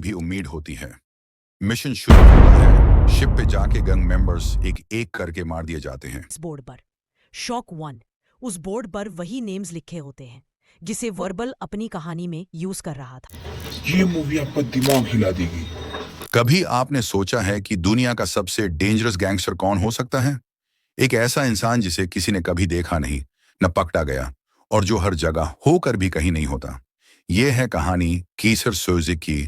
भी उम्मीद होती है। मिशन शुरू होता है। शिप पे जाके गैंग मेंबर्स एक एक करके मार दिए जाते हैं। इस बोर्ड पर शॉक 1, उस बोर्ड पर वही नेम्स लिखे होते हैं जिसे वर्बल अपनी कहानी में यूज कर रहा था। ये मूवी आपका दिमाग हिला देगी। कभी आपने सोचा है कि दुनिया का सबसे डेंजरस गैंगस्टर कौन हो सकता है? एक ऐसा इंसान जिसे किसी ने कभी देखा नहीं, न पकड़ा गया, और जो हर जगह होकर भी कहीं नहीं होता। यह है कहानी कीसर सोजे की,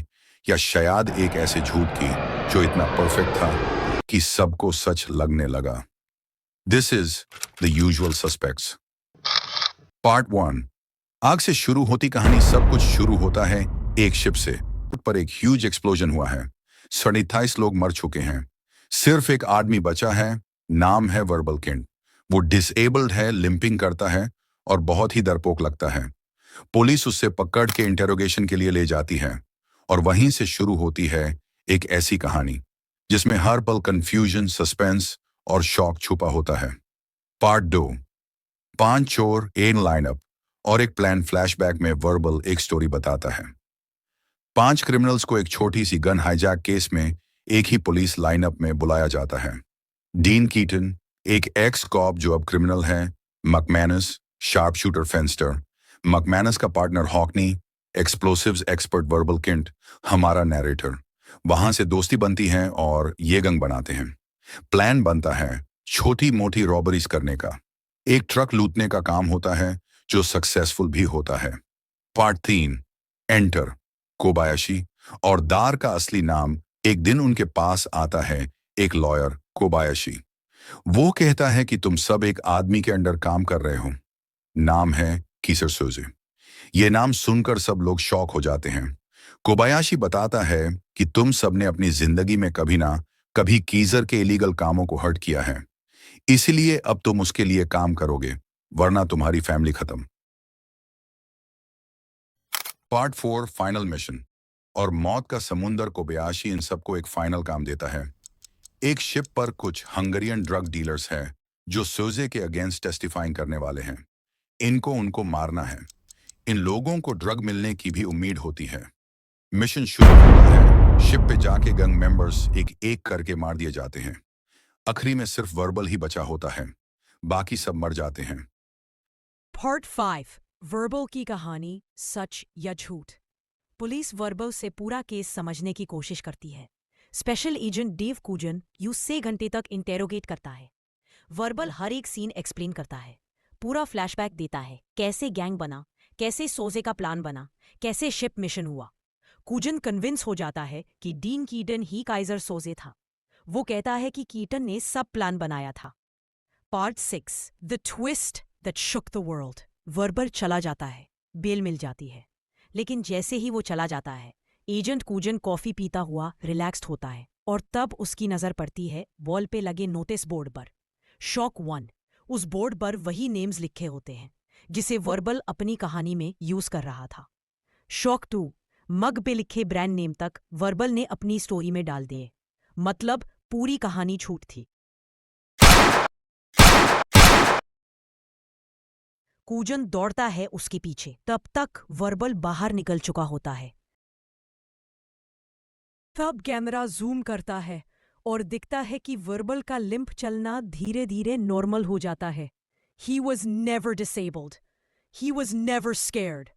या शायद एक ऐसे झूठ की जो इतना परफेक्ट था कि सबको सच लगने लगा। This is the usual suspects. Part 1। आग से शुरू होती कहानी। सब कुछ शुरू होता है एक शिप से। पर एक ह्यूज एक्सप्लोजन हुआ है। 27 लोग मर चुके हैं। सिर्फ एक आदमी बचा है। नाम है वर्बल किंड। वो डिसेबल्ड है, लिंपिंग करता है और बहुत ही डरपोक लगता है। पुलिस उससे पकड़ के इंटेरोगेशन के लिए ले जाती है और वहीं से शुरू होती है एक ऐसी कहानी जिसमें हर पल कंफ्यूजन, सस्पेंस और शॉक छुपा होता है। पार्ट 2। 5 चोर, एक लाइनअप और एक प्लान। फ्लैशबैक में वर्बल एक स्टोरी बताता है। 5 क्रिमिनल्स को एक छोटी सी गन हाईजैक केस में एक ही पुलिस लाइनअप में बुलाया जाता है। डीन कीटन, एक एक्स कॉप जो अब क्रिमिनल है। McManus, sharp shooter Fenster. McManus का partner Hockney, explosives expert. Verbal Kint, हमारा नैरेटर। वहां से दोस्ती बनती है और ये गंग बनाते हैं। प्लान बनता है छोटी मोटी रॉबरीज करने का। एक ट्रक लूटने का काम होता है जो सक्सेसफुल भी होता है। पार्ट 3। एंटर कोबायाशी, और दार का असली नाम। एक दिन उनके पास आता है एक लॉयर, कोबायाशी। वो कहता है कि तुम सब एक आदमी के अंडर काम कर रहे हो। नाम है कीसर सोजे। ये नाम सुनकर सब लोग शॉक हो जाते हैं। कोबायाशी बताता है कि तुम सबने अपनी जिंदगी में कभी ना कभी कीजर के इलीगल कामों को हर्ट किया है, इसलिए अब तुम उसके लिए काम करोगे, वरना तुम्हारी फैमिली खत्म। पार्ट 4। फाइनल मिशन, और मौत का समुंदर। कोबायाशी इन सबको एक फाइनल काम देता है। एक शिप पर कुछ हंगरियन ड्रग डीलर्स हैं जो सोजे के अगेंस्ट टेस्टिफाइंग करने वाले हैं। इनको उनको मारना है। इन लोगों को ड्रग मिलने की भी उम्मीद होती है। मिशन शुरू होता है। शिप पे जाके गैंग मेंबर्स एक एक करके मार दिए जाते हैं। आखिरी में सिर्फ वर्बल ही बचा होता है, बाकी सब मर जाते हैं। पार्ट 5। वर्बल की कहानी, सच या झूठ। पुलिस वर्बल से पूरा केस समझने की कोशिश करती है। स्पेशल एजेंट डेव कूजन यूं 6 घंटे तक इंटेरोगेट करता है। वर्बल हर एक सीन एक्सप्लेन करता है, पूरा फ्लैशबैक देता है, कैसे गैंग बना, कैसे सोजे का प्लान बना, कैसे शिप मिशन हुआ। कूजन कन्विंस हो जाता है कि डीन कीटन ही काइजर सोजे था। वो कहता है कि कीटन ने सब प्लान बनाया था। Part 6। The twist that shook the world. Verbal चला जाता है, बेल मिल जाती है, लेकिन जैसे ही वो चला जाता है, एजेंट कूजन कॉफी पीता हुआ रिलैक्स्ड होता है और तब उसकी नजर पड़ती है वॉल पे लगे नोटिस बोर्ड पर। शॉक 1, उस बोर्ड पर वही नेम्स लिखे होते हैं जिसे वर्बल अपनी कहानी में यूज कर रहा था। शॉक 2, मग पे लिखे ब्रांड नेम तक वर्बल ने अपनी स्टोरी में डाल दिए। मतलब पूरी कहानी झूठ थी। कूजन दौड़ता है उसके पीछे, तब तक वर्बल बाहर निकल चुका होता है। तब कैमरा जूम करता है और दिखता है कि वर्बल का लिम्प चलना धीरे धीरे नॉर्मल हो जाता है। He was never disabled. He was never scared.